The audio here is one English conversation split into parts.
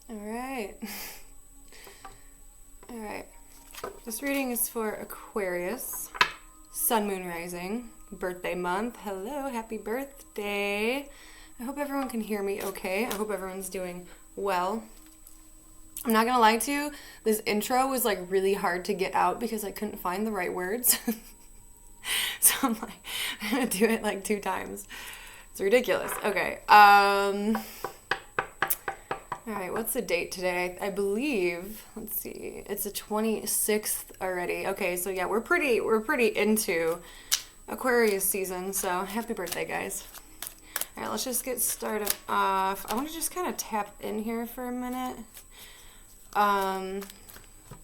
All right. All right. This reading is for Aquarius, Sun, Moon, Rising, birthday month. Hello, happy birthday. I hope everyone can hear me okay. I hope everyone's doing well. I'm not gonna lie to you, this intro was like really hard to get out because I couldn't find the right words. So I'm gonna do it like 2 times. It's ridiculous. Okay. All right, what's the date today? I believe, let's see, it's the 26th already. Okay, so yeah, we're pretty into Aquarius season, so happy birthday, guys. All right, let's just get started off. I want to just kind of tap in here for a minute.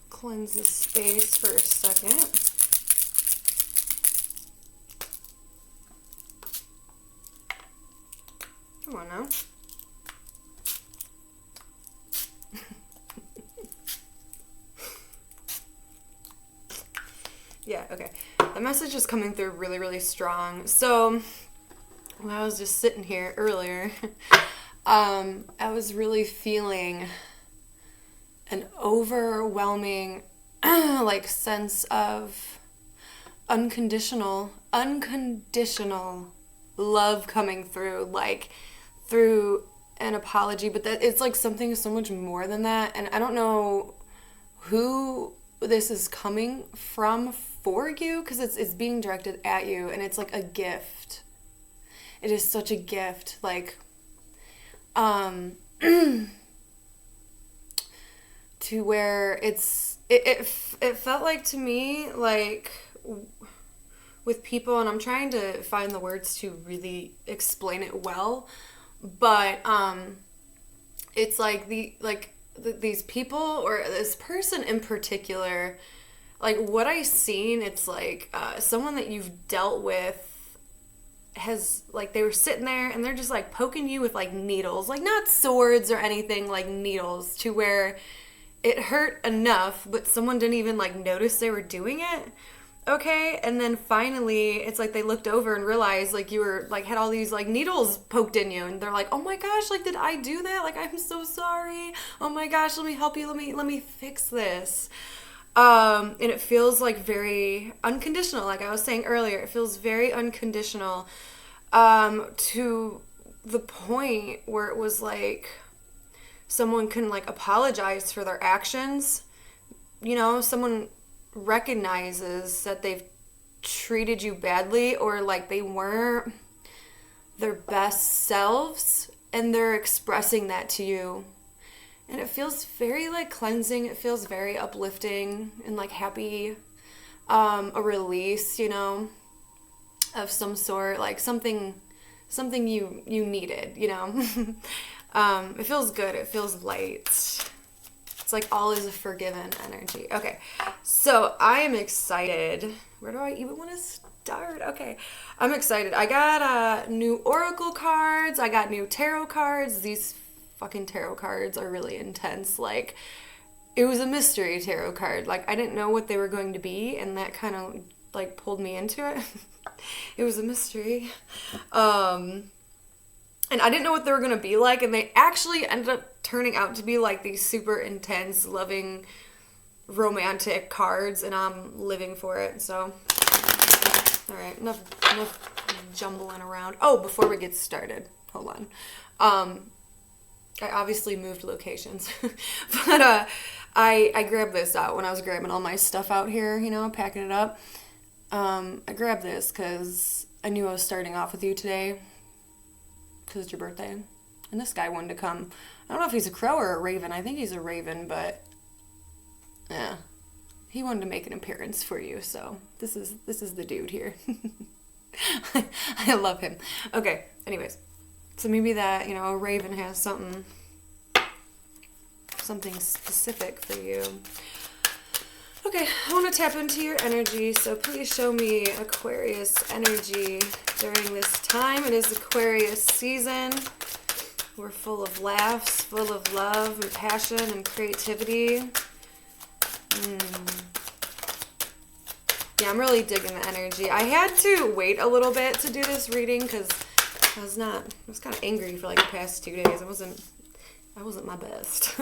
Cleanse the space for a second. Come on now. Yeah, okay. The message is coming through really, really strong. So, when I was just sitting here earlier, I was really feeling an overwhelming, like, sense of unconditional love coming through, like, through an apology, but that it's like something so much more than that. And I don't know who this is coming from for you, because it's being directed at you, and it's like a gift. It is such a gift, like to where it felt like, to me, like with people, and I'm trying to find the words to really explain it well, but it's like these people, or this person in particular, like what I seen, it's like someone that you've dealt with has, like, they were sitting there and they're just like poking you with like needles, like not swords or anything, like needles, to where it hurt enough, but someone didn't even like notice they were doing it. Okay, and then finally it's like they looked over and realized like you were like had all these like needles poked in you, and they're like, oh my gosh, like, did I do that? Like, I'm so sorry. Oh my gosh, let me help you. Let me fix this. And it feels like very unconditional, like I was saying earlier. It feels very unconditional, to the point where it was like someone can like apologize for their actions. You know, someone recognizes that they've treated you badly, or like they weren't their best selves, and they're expressing that to you. And it feels very like cleansing. It feels very uplifting and like happy, a release, you know, of some sort, like something you needed, you know. It feels good. It feels light. It's like all is a forgiven energy. Okay, so I am excited. Where do I even want to start? Okay, I'm excited. I got new oracle cards. I got new tarot cards. These fucking tarot cards are really intense. Like, it was a mystery tarot card. Like, I didn't know what they were going to be, and that kind of like pulled me into it. It was a mystery. And I didn't know what they were going to be like, and they actually ended up turning out to be like these super intense, loving, romantic cards, and I'm living for it. So, all right, enough jumbling around. Oh, before we get started, hold on. I obviously moved locations, but I grabbed this out when I was grabbing all my stuff out here, you know, packing it up. I grabbed this because I knew I was starting off with you today, because it's your birthday, and this guy wanted to come. I don't know if he's a crow or a raven. I think he's a raven, but yeah, he wanted to make an appearance for you. So this is the dude here. I love him. Okay, anyways, so maybe that, you know, a raven has something specific for you. Okay, I want to tap into your energy, so please show me Aquarius energy during this time. It is Aquarius season. We're full of laughs, full of love and passion and creativity. Yeah, I'm really digging the energy. I had to wait a little bit to do this reading because I was kind of angry for like the past 2 days. I wasn't I wasn't my best.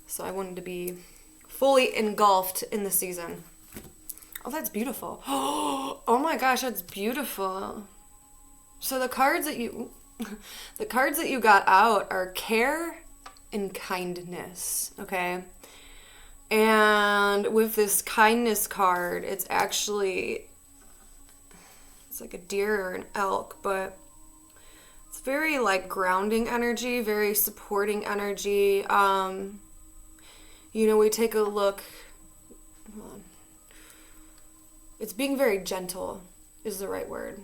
So I wanted to be fully engulfed in the season. Oh, that's beautiful. Oh my gosh, that's beautiful. So the cards that you got out are care and kindness, okay? And with this kindness card, it's like a deer or an elk, but it's very like grounding energy, very supporting energy. We take a look. Hold on. It's being very gentle is the right word.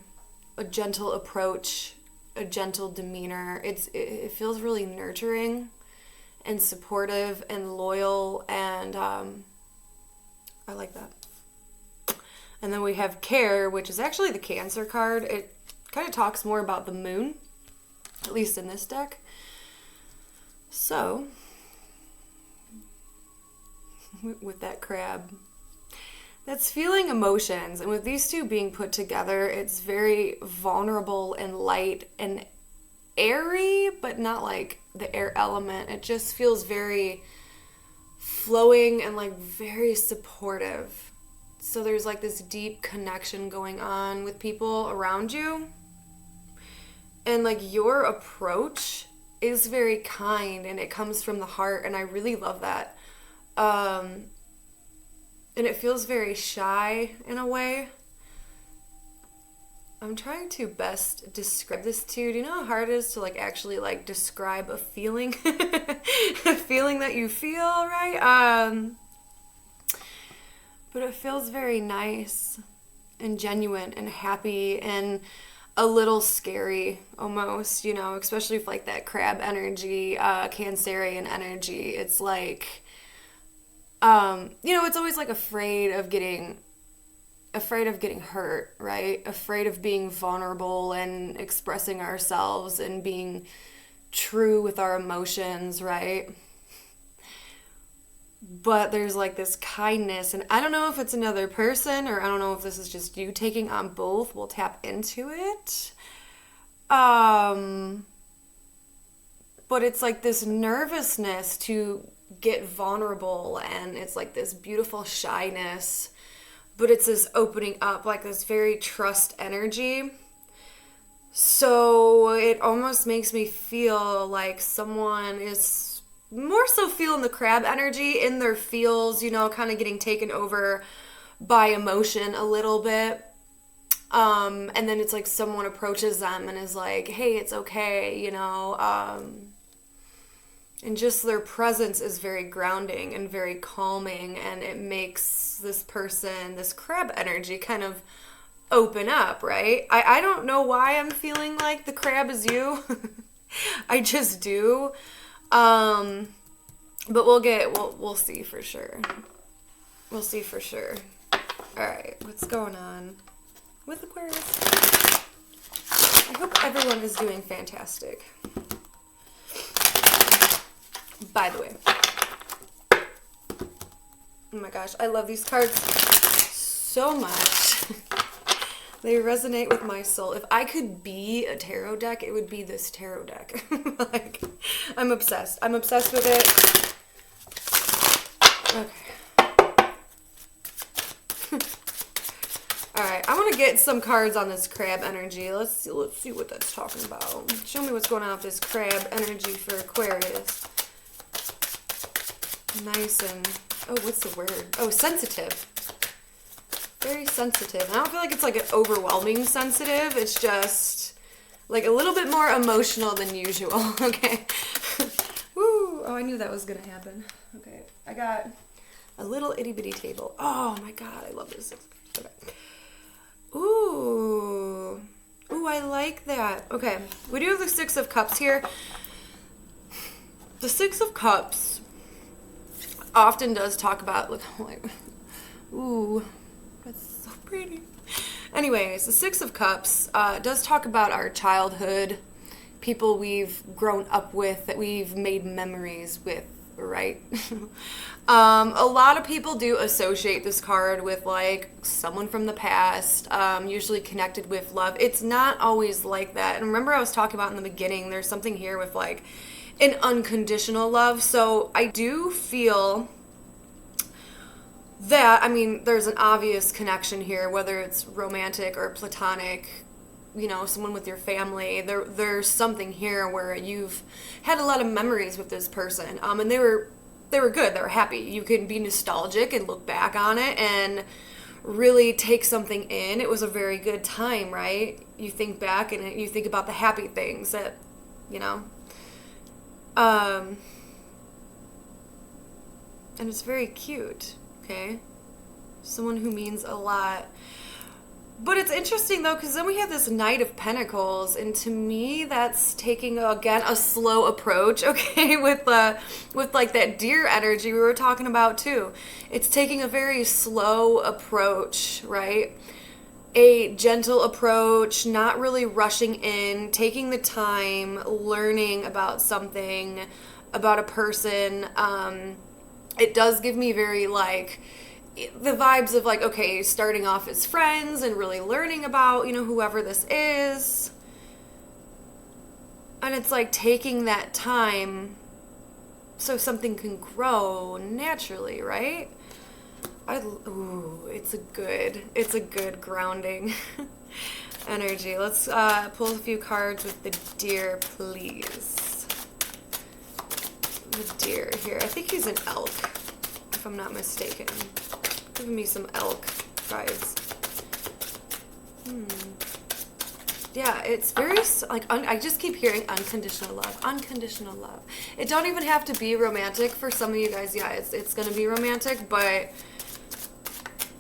A gentle approach, a gentle demeanor. It feels really nurturing and supportive and loyal, and I like that. And then we have care, which is actually the Cancer card. It kind of talks more about the moon, at least in this deck. So, with that crab, that's feeling emotions. And with these two being put together, it's very vulnerable and light and airy, but not like the air element. It just feels very flowing and like very supportive. So there's like this deep connection going on with people around you. And like your approach is very kind and it comes from the heart, and I really love that. And it feels very shy in a way. I'm trying to best describe this to you. Do you know how hard it is to like actually like describe a feeling? A feeling that you feel, right? But it feels very nice and genuine and happy and a little scary almost, especially with like that crab energy, Cancerian energy. It's like, it's always like afraid of getting hurt, right? Afraid of being vulnerable and expressing ourselves and being true with our emotions, right? But there's like this kindness, and I don't know if it's another person or I don't know if this is just you taking on both. We'll tap into it. But it's like this nervousness to get vulnerable, and it's like this beautiful shyness, but it's this opening up, like this very trust energy. So it almost makes me feel like someone is more so feeling the crab energy in their feels, kind of getting taken over by emotion a little bit. And then it's like someone approaches them and is like, hey, it's okay, and just their presence is very grounding and very calming, and it makes this person, this crab energy, kind of open up, right? I don't know why I'm feeling like the crab is you. I just do. But we'll see for sure. We'll see for sure. All right, what's going on with Aquarius? I hope everyone is doing fantastic. By the way, oh my gosh, I love these cards so much. They resonate with my soul. If I could be a tarot deck, it would be this tarot deck. Like, I'm obsessed. I'm obsessed with it. Okay. All right, I want to get some cards on this crab energy. Let's see what that's talking about. Show me what's going on with this crab energy for Aquarius. Nice and, what's the word? Oh, sensitive. Very sensitive. I don't feel like it's like an overwhelming sensitive. It's just like a little bit more emotional than usual. Okay. Woo. Oh, I knew that was going to happen. Okay. I got a little itty bitty table. Oh my God. I love this. Okay. Ooh. Ooh, I like that. Okay. We do have the Six of Cups here. The Six of Cups often does talk about like, ooh, that's so pretty. Anyways, the Six of Cups does talk about our childhood, people we've grown up with, that we've made memories with, right? A lot of people do associate this card with like someone from the past, usually connected with love. It's not always like that. And remember I was talking about in the beginning, there's something here with like, in unconditional love. So I do feel that, I mean, there's an obvious connection here, whether it's romantic or platonic, you know, someone with your family. There's something here where you've had a lot of memories with this person, and they were good. They were happy. You can be nostalgic and look back on it and really take something in. It was a very good time, right? You think back and you think about the happy things that, you know, and it's very cute. Okay, someone who means a lot. But it's interesting though, because then we have this Knight of Pentacles, and to me that's taking again a slow approach. Okay, with like that deer energy we were talking about too. It's taking a very slow approach, right? A gentle approach, not really rushing in, taking the time, learning about something, about a person. It does give me very, like, the vibes of, like, okay, starting off as friends and really learning about, you know, whoever this is. And it's, like, taking that time so something can grow naturally, right? It's a good grounding energy. Let's pull a few cards with the deer, please. The deer here. I think he's an elk, if I'm not mistaken. Giving me some elk vibes. Yeah, it's very, like, I just keep hearing unconditional love, unconditional love. It don't even have to be romantic for some of you guys. Yeah, it's going to be romantic, but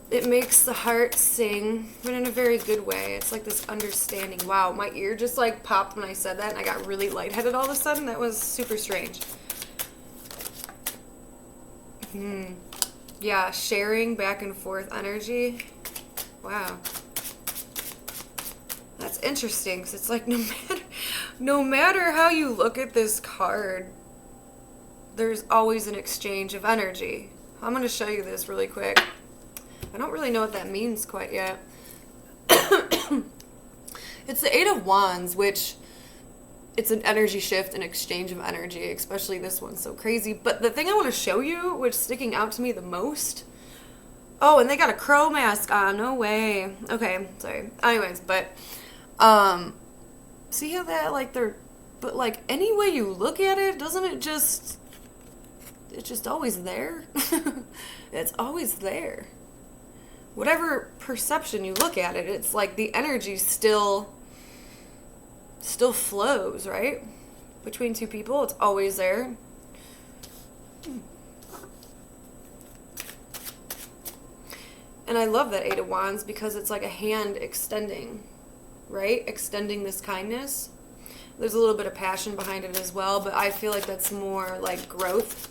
it makes the heart sing, but in a very good way. It's like this understanding. Wow, my ear just, like, popped when I said that, and I got really lightheaded all of a sudden. That was super strange. Yeah, sharing back and forth energy. Wow. That's interesting, because it's like no matter how you look at this card, there's always an exchange of energy. I'm going to show you this really quick. I don't really know what that means quite yet. It's the Eight of Wands, which it's an energy shift, an exchange of energy, especially this one's so crazy. But the thing I want to show you, which is sticking out to me the most, oh, and they got a crow mask on. No way. Okay, sorry. Anyways, but see how that, like, but like any way you look at it, doesn't it just, it's just always there? It's always there. Whatever perception you look at it, it's like the energy still flows, right? Between two people, it's always there. And I love that Eight of Wands because it's like a hand extending, right? Extending this kindness. There's a little bit of passion behind it as well, but I feel like that's more like growth.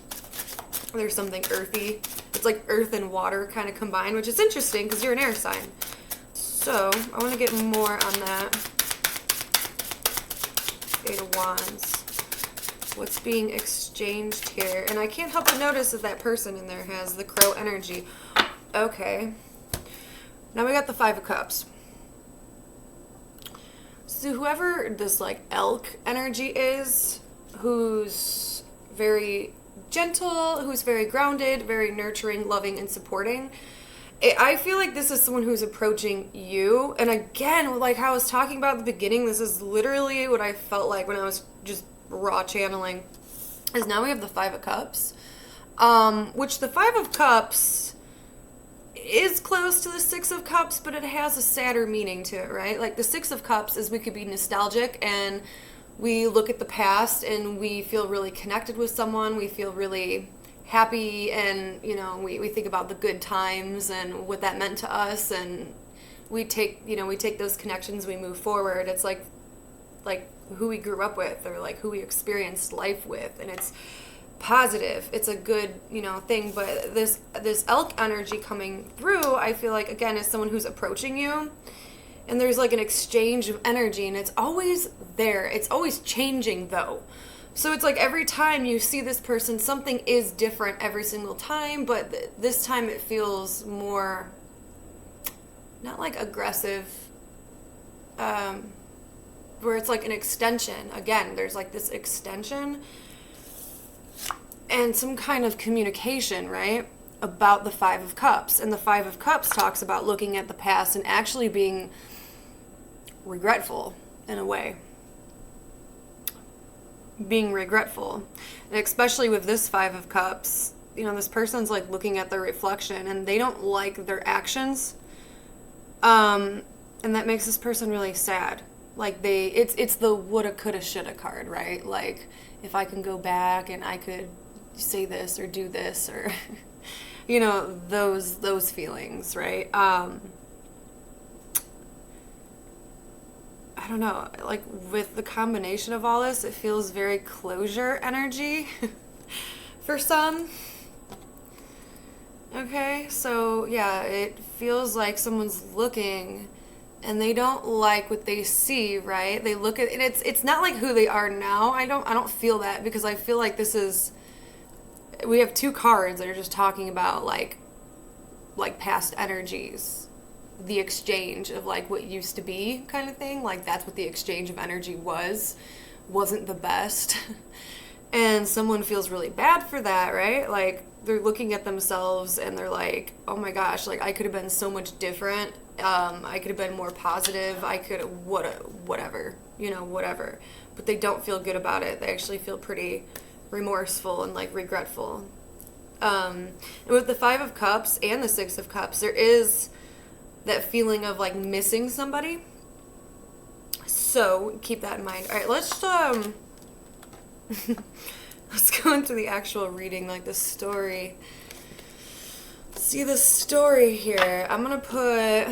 There's something earthy. It's like earth and water kind of combined, which is interesting because you're an air sign. So I want to get more on that. Eight of Wands. What's being exchanged here? And I can't help but notice that that person in there has the crow energy. Okay. Now we got the Five of Cups. So whoever this like elk energy is, who's very gentle, who's very grounded, very nurturing, loving, and supporting, I feel like this is someone who's approaching you. And again, like how I was talking about at the beginning, this is literally what I felt like when I was just raw channeling. Is now we have the Five of Cups, which the Five of Cups is close to the Six of Cups, but it has a sadder meaning to it, right? Like the Six of Cups is we could be nostalgic and we look at the past and we feel really connected with someone. We feel really happy and, you know, we think about the good times and what that meant to us, and we take those connections, we move forward. It's like who we grew up with or like who we experienced life with, and it's positive. It's a good, thing. But this elk energy coming through, I feel like, again, is someone who's approaching you, and there's like an exchange of energy, and it's always there. It's always changing though. So it's like every time you see this person, something is different every single time, but this time it feels more, not like aggressive, where it's like an extension. Again, there's like this extension, and some kind of communication, right? About the Five of Cups. And the Five of Cups talks about looking at the past and actually being regretful in a way. Being regretful. And especially with this Five of Cups, you know, this person's like looking at their reflection and they don't like their actions. And that makes this person really sad. Like it's the woulda, coulda, shoulda card, right? Like, if I can go back and I could say this or do this, or you know, those feelings, right? I don't know, like with the combination of all this, it feels very closure energy for some. Okay, so yeah, it feels like someone's looking and they don't like what they see, right? They look at it, it's not like who they are now. I don't feel that, because I feel like we have two cards that are just talking about like past energies, the exchange of like what used to be kind of thing. Like that's what the exchange of energy wasn't the best. And someone feels really bad for that, right? Like they're looking at themselves and they're like, oh my gosh, like I could have been so much different. I could have been more positive. I could whatever, you know, whatever. But they don't feel good about it. They actually feel pretty remorseful and like regretful. And with the Five of Cups and the Six of Cups, there is that feeling of like missing somebody. So keep that in mind. All right, let's go into the actual reading, like the story. See the story here. I'm gonna put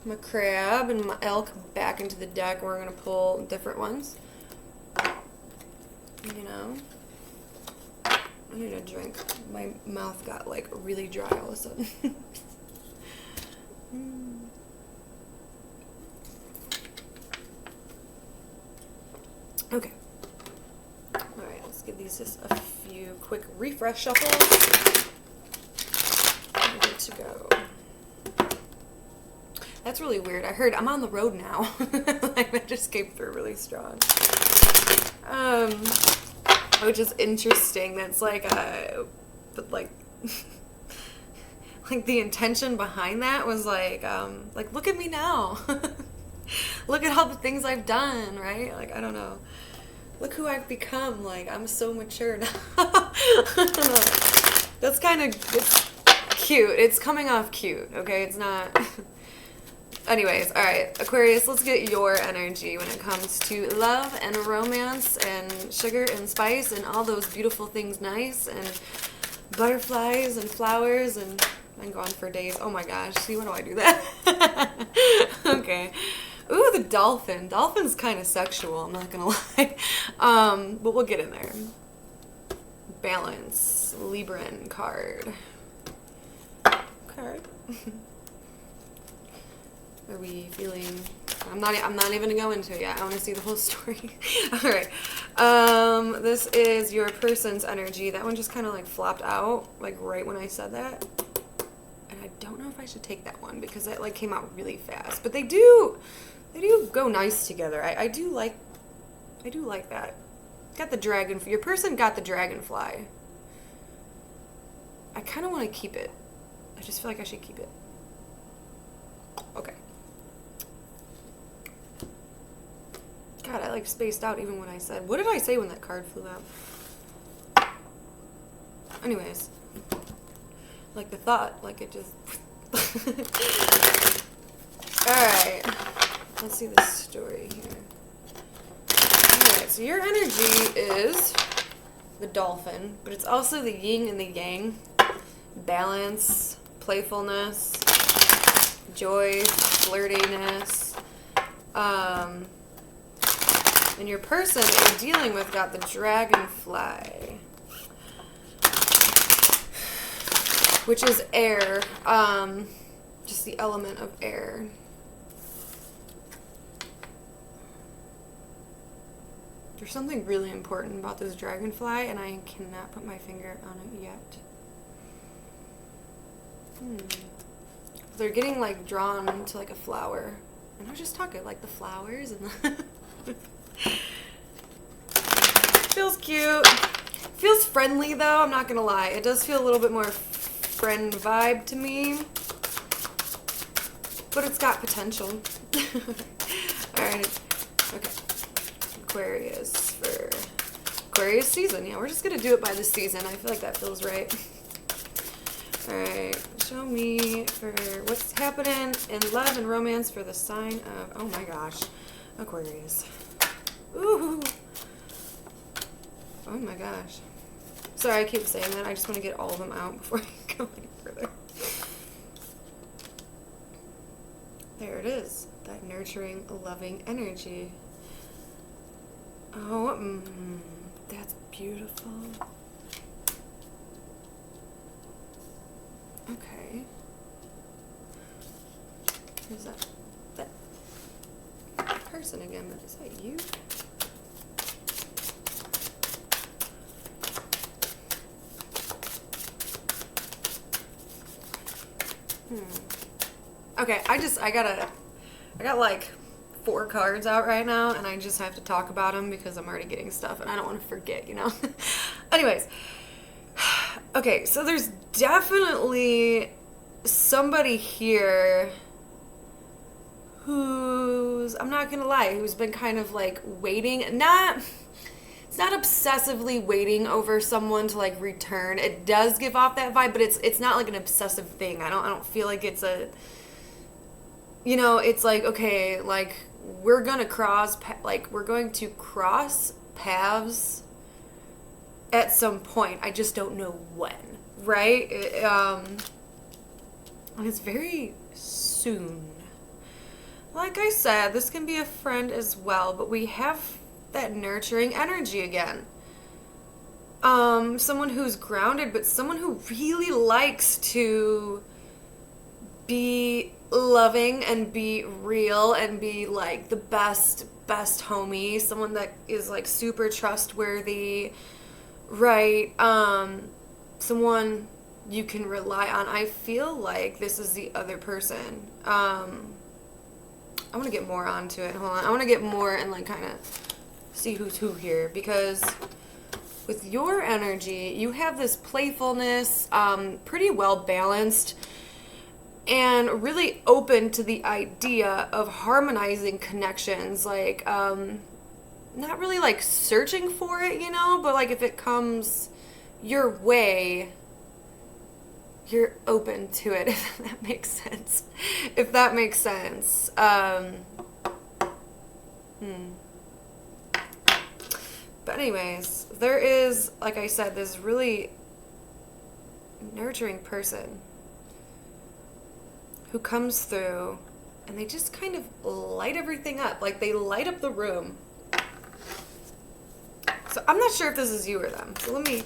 my crab and my elk back into the deck, and we're gonna pull different ones. You know, I need a drink. My mouth got like really dry all of a sudden. Okay. Alright, let's give these just a few quick refresh shuffles. I'm good to go. That's really weird. I heard I'm on the road now. Like that just came through really strong. Which is interesting. That's like but like like the intention behind that was like look at me now. Look at all the things I've done, right? Like, I don't know. Look who I've become. Like, I'm so mature now. I don't know. That's kind of, it's cute. It's coming off cute, okay? It's not. Anyways, all right, Aquarius, let's get your energy when it comes to love and romance and sugar and spice and all those beautiful things, nice, and butterflies and flowers, and I can go on for days. Oh my gosh, see, when do I do that? Okay. Ooh, the dolphin. Dolphin's kind of sexual, I'm not gonna lie. But we'll get in there. Balance. Libran card. Okay. Are we feeling... I'm not even gonna go into it yet. I want to see the whole story. Alright. This is your person's energy. That one just kind of like flopped out, like right when I said that. And I don't know if I should take that one because that like came out really fast. But they do go nice together. I do like that. Got the dragon. Your person got the dragonfly. I kind of want to keep it. I just feel like I should keep it. Okay. God, I like spaced out even when I said. What did I say when that card flew out? Anyways, like the thought, like it just. All right. Let's see the story here. Alright, so your energy is the dolphin, but it's also the yin and the yang. Balance, playfulness, joy, flirtiness. And your person that you're dealing with got the dragonfly, which is air. Just the element of air. There's something really important about this dragonfly, and I cannot put my finger on it yet. They're getting like drawn to like a flower. And I was just talking like the flowers and the feels cute. Feels friendly though, I'm not gonna lie. It does feel a little bit more friend vibe to me. But it's got potential. Alright. Okay. Aquarius for Aquarius season. Yeah, we're just gonna do it by the season. I feel like that feels right. Alright. Show me for what's happening in love and romance for the sign of, oh my gosh, Aquarius. Ooh. Oh my gosh. Sorry, I keep saying that. I just want to get all of them out before I go any further. There it is. That nurturing, loving energy. Oh, that's beautiful. Okay. Who's that? That person again, but is that you? Okay, I got like 4 cards out right now, and I just have to talk about them because I'm already getting stuff, and I don't want to forget, you know? Anyways. Okay, so there's definitely somebody here who's, I'm not gonna lie, who's been kind of like waiting, it's not obsessively waiting over someone to like return. It does give off that vibe, but it's not like an obsessive thing. I don't feel like it's a, you know, it's like, okay, like we're going to cross paths at some point. I just don't know when, right? And it's very soon. Like I said, this can be a friend as well, but we have that nurturing energy again. Someone who's grounded, but someone who really likes to be loving and be real and be like the best homie, someone that is like super trustworthy, right? Someone you can rely on. I feel like this is the other person. I want to get more onto it. Hold on. I want to get more and like kind of see who's who here, because with your energy, you have this playfulness, pretty well balanced, and really open to the idea of harmonizing connections, like, not really like searching for it, you know, but like if it comes your way, you're open to it, if that makes sense. If that makes sense. But anyways, there is, like I said, this really nurturing person who comes through and they just kind of light everything up. Like they light up the room. So I'm not sure if this is you or them. So let me,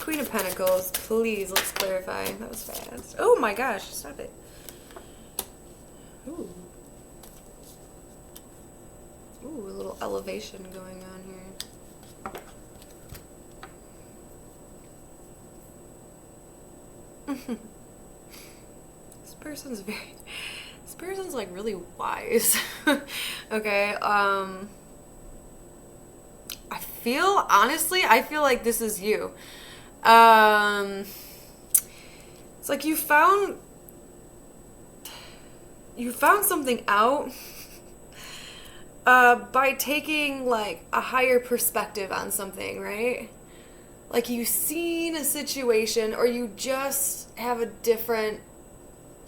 Queen of Pentacles, please, let's clarify. That was fast. Oh my gosh, stop it. Ooh. Ooh, a little elevation going on here. This person's like really wise. Okay, I feel like this is you. It's like you found something out by taking like a higher perspective on something, right? Like you've seen a situation, or you just have a different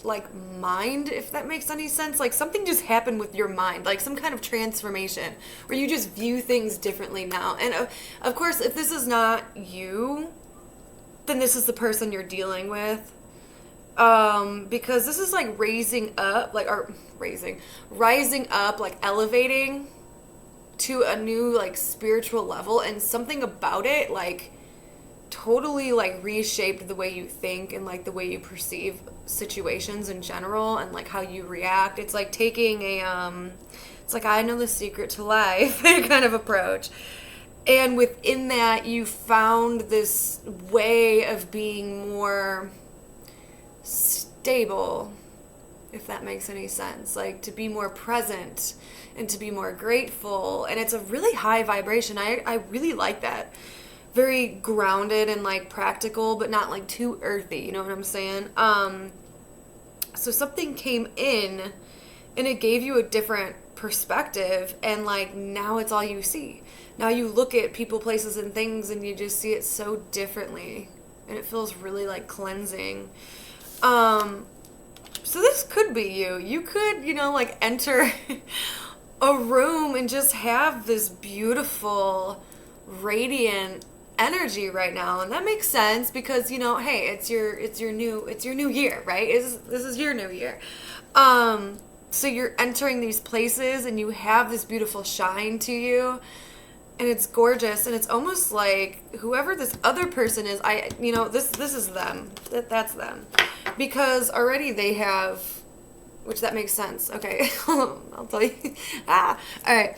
like mind, if that makes any sense. Like something just happened with your mind, like some kind of transformation where you just view things differently now. And of course, if this is not you, then this is the person you're dealing with, because this is like rising up, like elevating to a new like spiritual level, and something about it like totally like reshaped the way you think and like the way you perceive situations in general and like how you react. It's like taking a it's like I know the secret to life kind of approach, and within that you found this way of being more stable, if that makes any sense, like to be more present and to be more grateful. And it's a really high vibration. I really like that. very grounded and like practical, but not like too earthy. You know what I'm saying? So something came in and it gave you a different perspective, and like now it's all you see. Now you look at people, places, and things, and you just see it so differently, and it feels really like cleansing. So this could be you. You could, like enter a room and just have this beautiful, radiant energy right now, and that makes sense because hey, it's your new year, right? This is your new year. So you're entering these places and you have this beautiful shine to you, and it's gorgeous, and it's almost like whoever this other person is, this is them. That's them, because already they have, which that makes sense. Okay, I'll tell you. All right.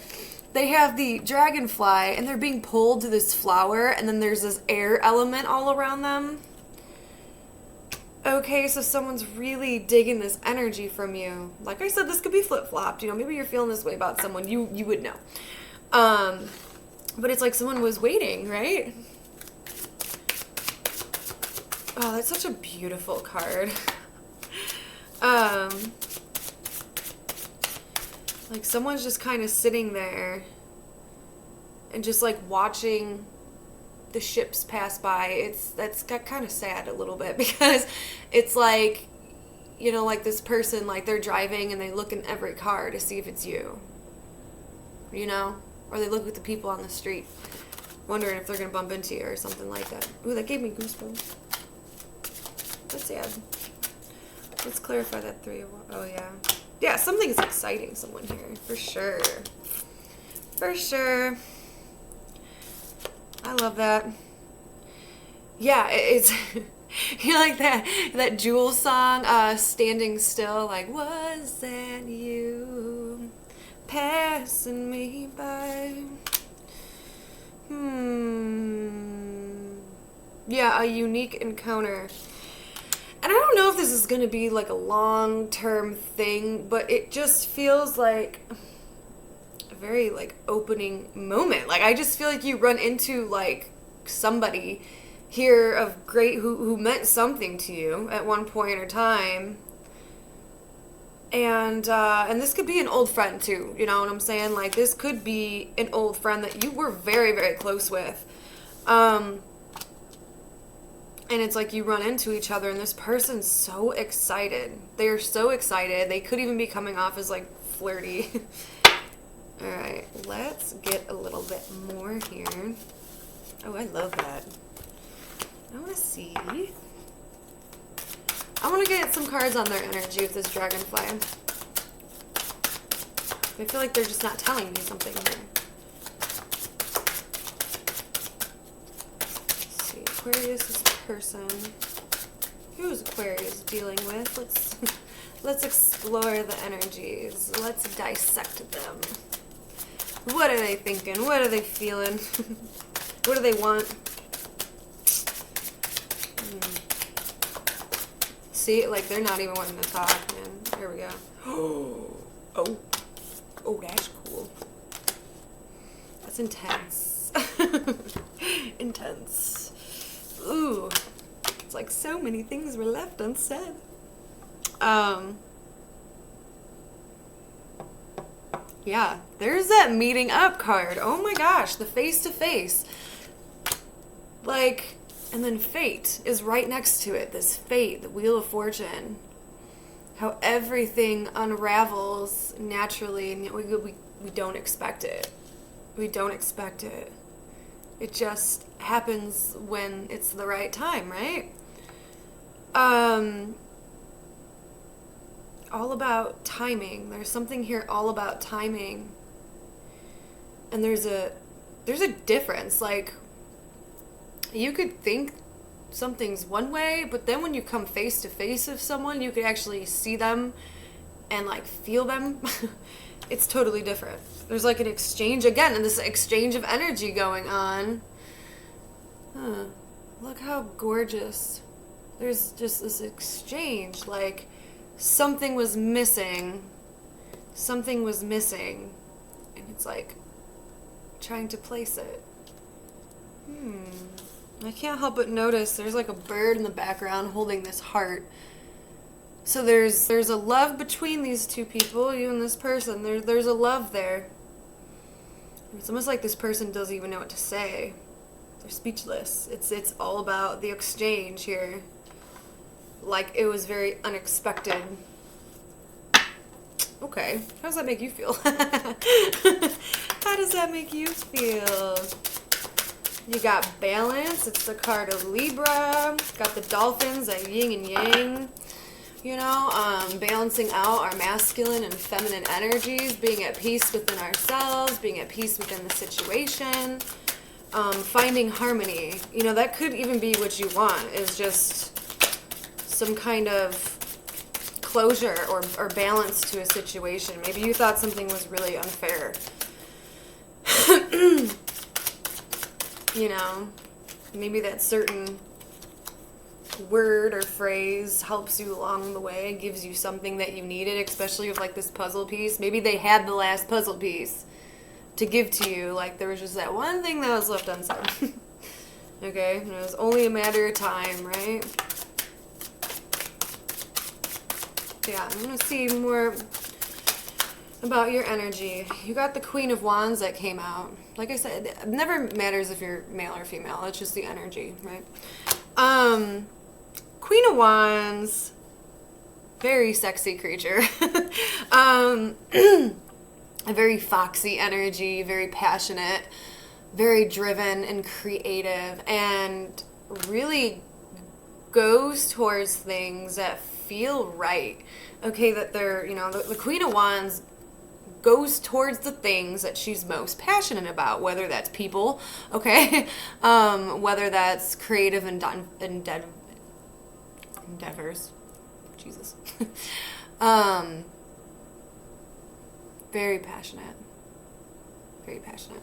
They have the dragonfly, and they're being pulled to this flower, and then there's this air element all around them. Okay, so someone's really digging this energy from you. Like I said, this could be flip-flopped. Maybe you're feeling this way about someone. You would know. But it's like someone was waiting, right? Oh, that's such a beautiful card. Like someone's just kind of sitting there and just like watching the ships pass by. That's got kind of sad a little bit, because it's like, like this person, like they're driving and they look in every car to see if it's you, or they look at the people on the street wondering if they're going to bump into you or something like that. Ooh, that gave me goosebumps. That's sad. Let's clarify that 3 of... Oh, yeah. Yeah, something's exciting someone here. For sure. For sure. I love that. Yeah, it's... like that Jewel song, Standing Still, like, was that you passing me by? Yeah, a unique encounter. And I don't know if this is going to be like a long-term thing, but it just feels like a very like opening moment. Like I just feel like you run into like somebody here of great who meant something to you at one point or time. And this could be an old friend too, you know what I'm saying? Like this could be an old friend that you were very, very close with. And it's like you run into each other and this person's so excited. They're so excited. They could even be coming off as like flirty. All right, let's get a little bit more here. Oh, I love that. I want to see. I want to get some cards on their energy with this dragonfly. I feel like they're just not telling me something here. Let's see, Aquarius' person. Who's Aquarius dealing with? Let's explore the energies. Let's dissect them. What are they thinking? What are they feeling? What do they want? See, like they're not even wanting to talk, man. Here we go. Oh, that's cool. That's intense. Intense. Ooh, it's like so many things were left unsaid. Yeah, there's that meeting up card. Oh my gosh, the face-to-face. Like, and then fate is right next to it. This fate, the Wheel of Fortune. How everything unravels naturally, and we don't expect it. We don't expect it. It just happens when it's the right time, right? All about timing. There's something here all about timing. And there's a difference. Like, you could think something's one way, but then when you come face to face with someone, you could actually see them and like feel them. It's totally different. There's like an exchange again, and this exchange of energy going on. Look how gorgeous. There's just this exchange, like something was missing. Something was missing. And it's like trying to place it. I can't help but notice there's like a bird in the background holding this heart. So there's a love between these two people, you and this person. There's a love there. It's almost like this person doesn't even know what to say. They're speechless. It's all about the exchange here. Like it was very unexpected. Okay, how does that make you feel? How does that make you feel? You got balance. It's the card of Libra. Got the dolphins, that yin and yang. You know, balancing out our masculine and feminine energies, being at peace within ourselves, being at peace within the situation, finding harmony. You know, that could even be what you want, is just some kind of closure or balance to a situation. Maybe you thought something was really unfair. You know, maybe that certain word or phrase helps you along the way, gives you something that you needed, especially with like this puzzle piece. Maybe they had the last puzzle piece to give to you. Like there was just that one thing that was left unsaid. Okay, and it was only a matter of time, right? Yeah, I'm gonna see more about your energy. You got the Queen of Wands that came out. Like I said, it never matters if you're male or female. It's just the energy, right? Queen of Wands, very sexy creature. A very foxy energy, very passionate, very driven and creative, and really goes towards things that feel right. Okay, that they're, you know, the Queen of Wands goes towards the things that she's most passionate about, whether that's people, okay, whether that's creative endeavors, Jesus, very passionate, very passionate.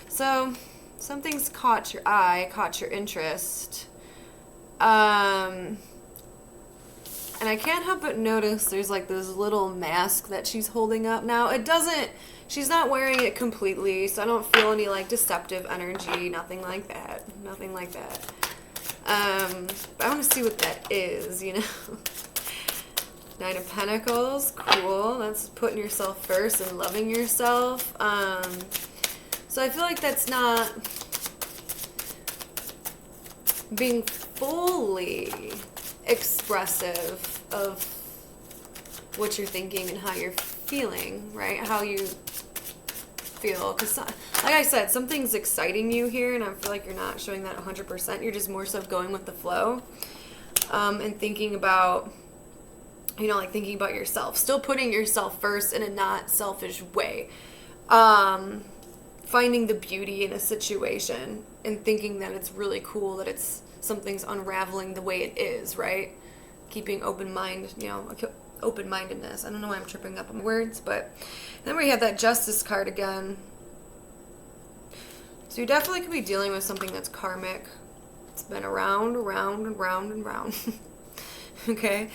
So something's caught your eye, caught your interest, and I can't help but notice there's like this little mask that she's holding up. Now, she's not wearing it completely, so I don't feel any like deceptive energy, nothing like that. Nothing like that. But I want to see what that is, you know. Nine of Pentacles, cool. That's putting yourself first and loving yourself. So I feel like that's not being fully expressive of what you're thinking and how you're feeling, right? How you feel. Because, like I said, something's exciting you here, and I feel like you're not showing that 100%. You're just more so going with the flow, and thinking about, you know, like thinking about yourself. Still putting yourself first in a not selfish way. Finding the beauty in a situation and thinking that it's really cool that something's unraveling the way it is, right? Keeping open-mindedness. I don't know why I'm tripping up on words, but then we have that Justice card again. So you definitely could be dealing with something that's karmic. It's been around, and round. Okay?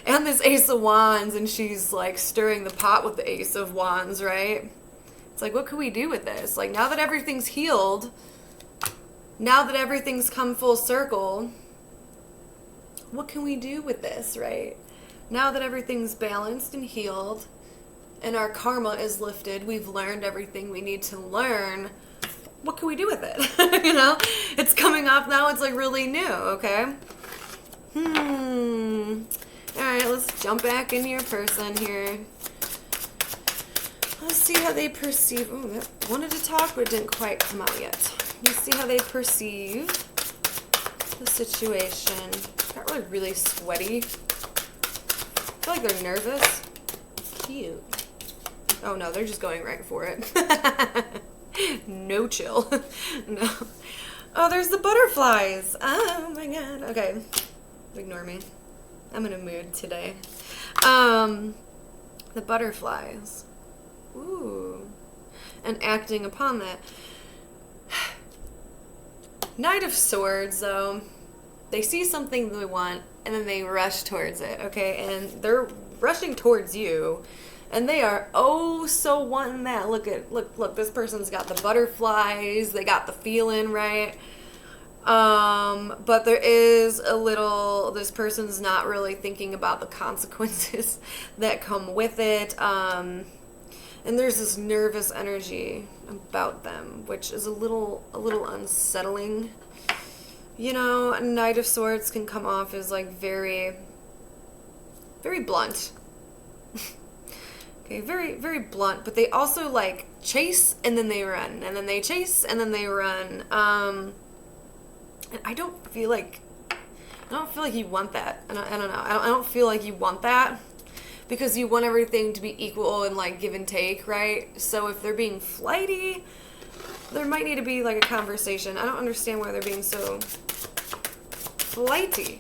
And this Ace of Wands, and she's like stirring the pot with the Ace of Wands, right? It's like, what can we do with this? Like, now that everything's healed, now that everything's come full circle, what can we do with this, right? Now that everything's balanced and healed and our karma is lifted, we've learned everything we need to learn, what can we do with it? You know, it's coming off now, it's like really new, okay? All right, let's jump back into your person here. Let's see how they perceive. Oh, that wanted to talk, but it didn't quite come out yet. Let's see how they perceive the situation. Got really sweaty. I feel like they're nervous. Cute. Oh no, they're just going right for it. No chill. No. Oh, there's the butterflies. Oh my god. Okay. Ignore me. I'm in a mood today. The butterflies. Ooh. And acting upon that. Knight of Swords, though. They see something they want, and then they rush towards it, okay? And they're rushing towards you, And they are oh so wanting that. Look, this person's got the butterflies, they got the feeling, right? But there is a little, this person's not really thinking about the consequences that come with it. And there's this nervous energy about them, which is a little unsettling. You know, a Knight of Swords can come off as like very, very blunt. Okay, very, very blunt, but they also like chase and then they run, and then they chase and then they run. And I don't feel like you want that. And I don't know. I don't feel like you want that, because you want everything to be equal and like give and take, right? So if they're being flighty, there might need to be like a conversation. I don't understand why they're being so flighty.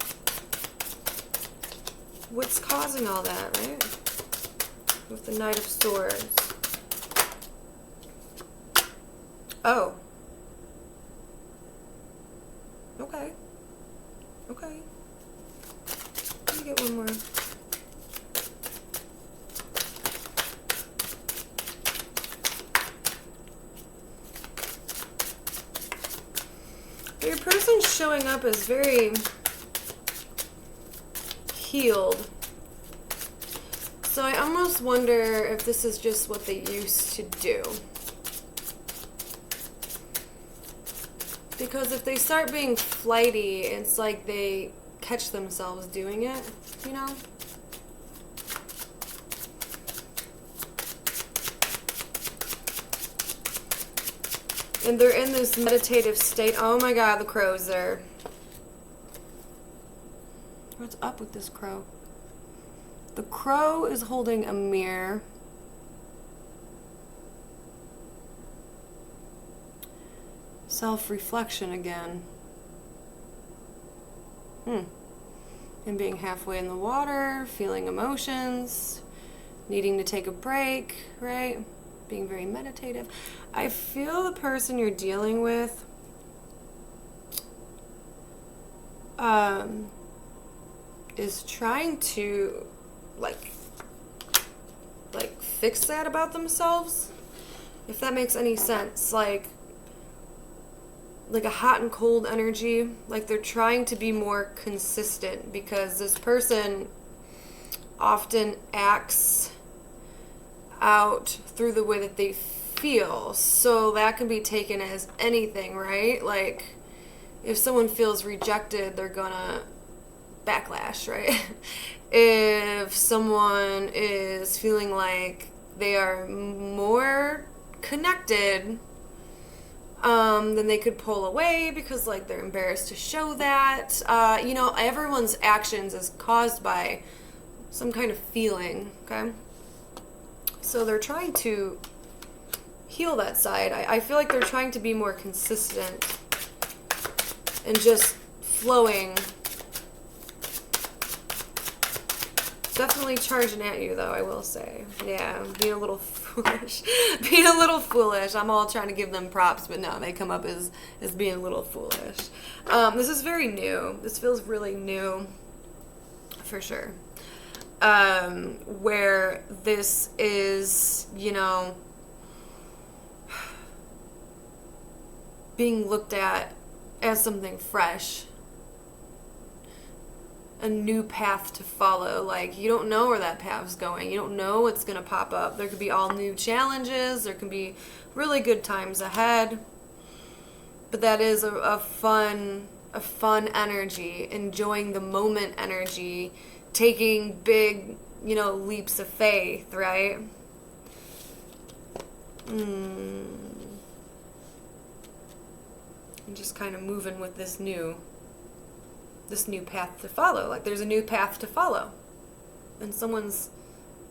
What's causing all that, right? With the Knight of Swords. Oh. Okay. Okay. Let me get one more. Your person's showing up as very healed. So I almost wonder if this is just what they used to do. Because if they start being flighty, it's like they catch themselves doing it, you know? And they're in this meditative state. Oh my God, the crow's there. What's up with this crow? The crow is holding a mirror. Self-reflection again. And being halfway in the water, feeling emotions, needing to take a break, right? Being very meditative. I feel the person you're dealing with is trying to like fix that about themselves, if that makes any sense. Like a hot and cold energy. Like they're trying to be more consistent, because this person often acts out through the way that they feel. So that can be taken as anything, right? Like if someone feels rejected, they're gonna backlash, right? If someone is feeling like they are more connected, then they could pull away because like they're embarrassed to show that. You know, everyone's actions is caused by some kind of feeling, okay? So they're trying to heal that side. I feel like they're trying to be more consistent and just flowing. Definitely charging at you, though, I will say. Yeah, being a little foolish. Being a little foolish. I'm all trying to give them props, but no, they come up as being a little foolish. This is very new. This feels really new, for sure. Where this is, you know, being looked at as something fresh. A new path to follow. Like, you don't know where that path's going. You don't know what's going to pop up. There could be all new challenges. There can be really good times ahead. But that is a fun energy. Enjoying the moment energy. Taking big, you know, leaps of faith, right? And just kind of moving with this new path to follow. Like there's a new path to follow, and someone's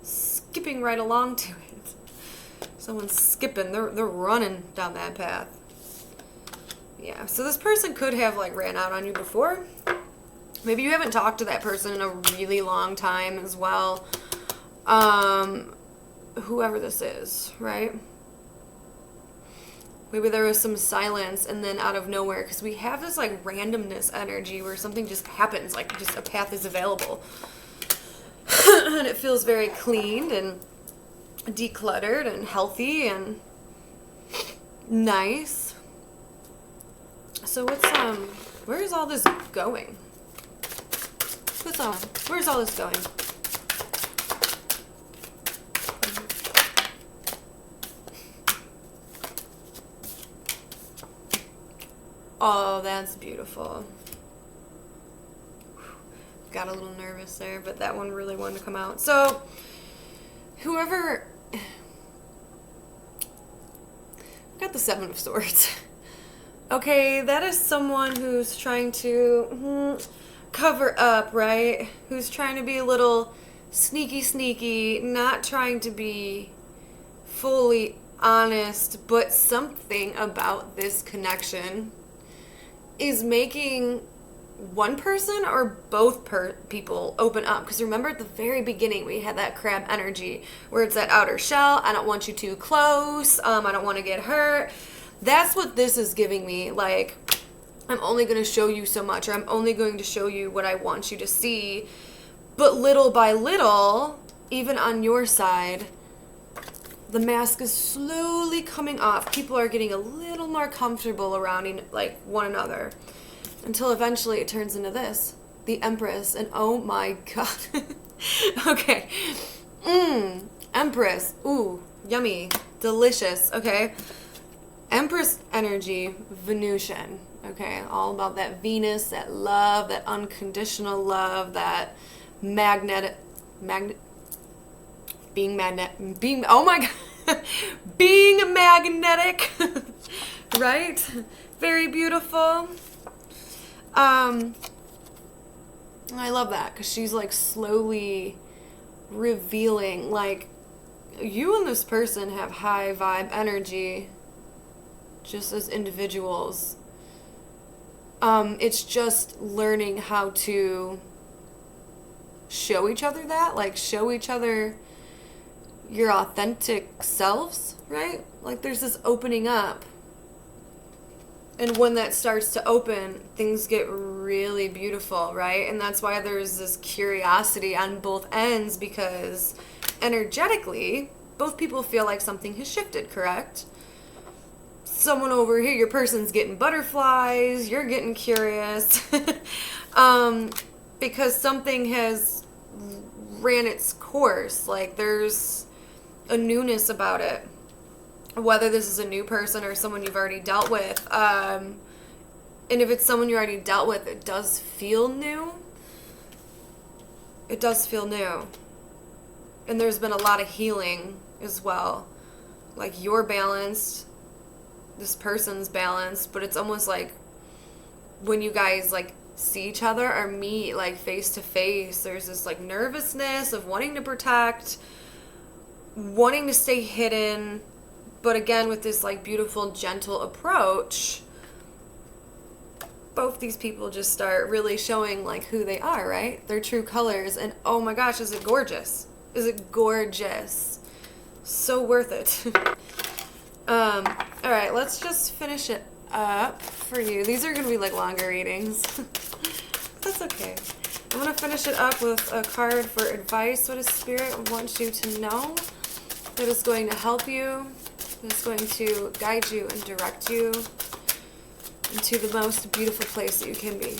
skipping right along to it. Someone's skipping. They're running down that path. Yeah. So this person could have like ran out on you before. Maybe you haven't talked to that person in a really long time as well. Whoever this is, right? Maybe there was some silence, and then out of nowhere, because we have this like randomness energy where something just happens, like just a path is available. And it feels very clean, and decluttered and healthy and nice. So where's all this going? Where's all this going? Oh, that's beautiful. Got a little nervous there, but that one really wanted to come out. So, whoever... got the Seven of Swords. Okay, that is someone who's trying to cover up, right? Who's trying to be a little sneaky, not trying to be fully honest, but something about this connection is making one person or both people open up. Because remember at the very beginning we had that crab energy where it's that outer shell. I don't want you too close. I don't want to get hurt. That's what this is giving me. Like, I'm only going to show you so much, or I'm only going to show you what I want you to see. But little by little, even on your side, the mask is slowly coming off. People are getting a little more comfortable around like one another. Until eventually it turns into this. The Empress. And oh my god. Okay. Empress. Ooh. Yummy. Delicious. Okay. Empress energy. Venusian. Okay. All about that Venus, that love, that unconditional love, that oh my god. Being magnetic. Right? Very beautiful. I love that because she's like slowly revealing, like, you and this person have high vibe energy just as individuals. It's just learning how to show each other that, like, show each other your authentic selves, right? Like, there's this opening up. And when that starts to open, things get really beautiful, right? And that's why there's this curiosity on both ends, because energetically, both people feel like something has shifted, correct? Someone over here, your person's getting butterflies, you're getting curious, because something has ran its course. Like, there's a newness about it. Whether this is a new person or someone you've already dealt with. And if it's someone you already dealt with, it does feel new. It does feel new. And there's been a lot of healing as well. Like, you're balanced, this person's balanced, but it's almost like when you guys, like, see each other or meet, like, face to face, there's this, like, nervousness of wanting to protect, wanting to stay hidden. But again, with this, like, beautiful, gentle approach, both these people just start really showing, like, who they are, right? Their true colors. And oh my gosh, is it gorgeous? Is it gorgeous? So worth it. All right, let's just finish it up for you. These are going to be, like, longer readings. That's okay. I'm going to finish it up with a card for advice. What does Spirit want you to know that is going to help you? It's going to guide you and direct you into the most beautiful place that you can be.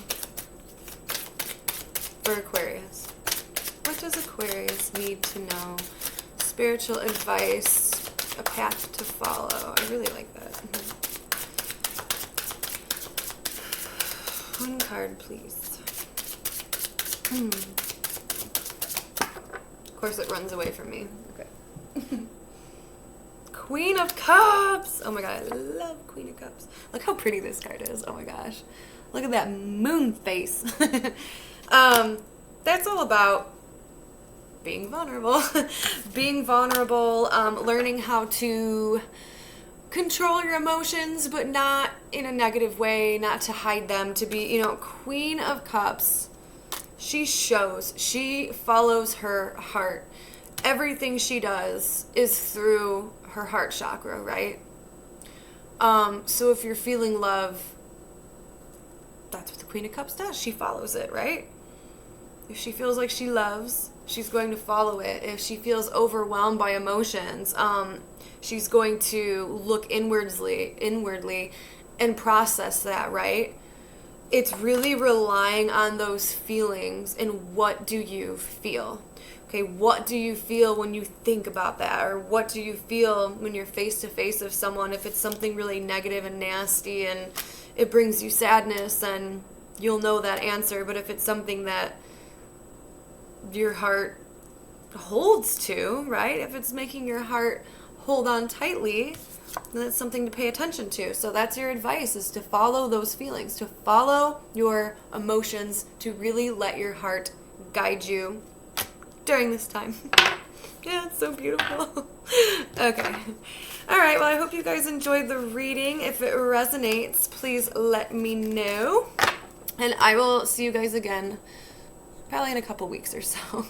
For Aquarius. What does Aquarius need to know? Spiritual advice, a path to follow. I really like that. One card, please. Of course, it runs away from me. Okay. Queen of Cups! Oh my god, I love Queen of Cups. Look how pretty this card is. Oh my gosh. Look at that moon face. That's all about being vulnerable. Being vulnerable, learning how to control your emotions, but not in a negative way, not to hide them, to be, you know, Queen of Cups. She shows, she follows her heart. Everything she does is through her heart chakra, right? So if you're feeling love, that's what the Queen of Cups does. She follows it, right? If she feels like she loves, she's going to follow it. If she feels overwhelmed by emotions, she's going to look inwardly and process that, right? It's really relying on those feelings and what do you feel? Okay, what do you feel when you think about that? Or what do you feel when you're face to face with someone? If it's something really negative and nasty and it brings you sadness, then you'll know that answer. But if it's something that your heart holds to, right? If it's making your heart hold on tightly, then that's something to pay attention to. So that's your advice, is to follow those feelings, to follow your emotions, to really let your heart guide you during this time. Yeah, it's so beautiful. Okay. All right, well, I hope you guys enjoyed the reading. If it resonates, please let me know. And I will see you guys again probably in a couple weeks or so.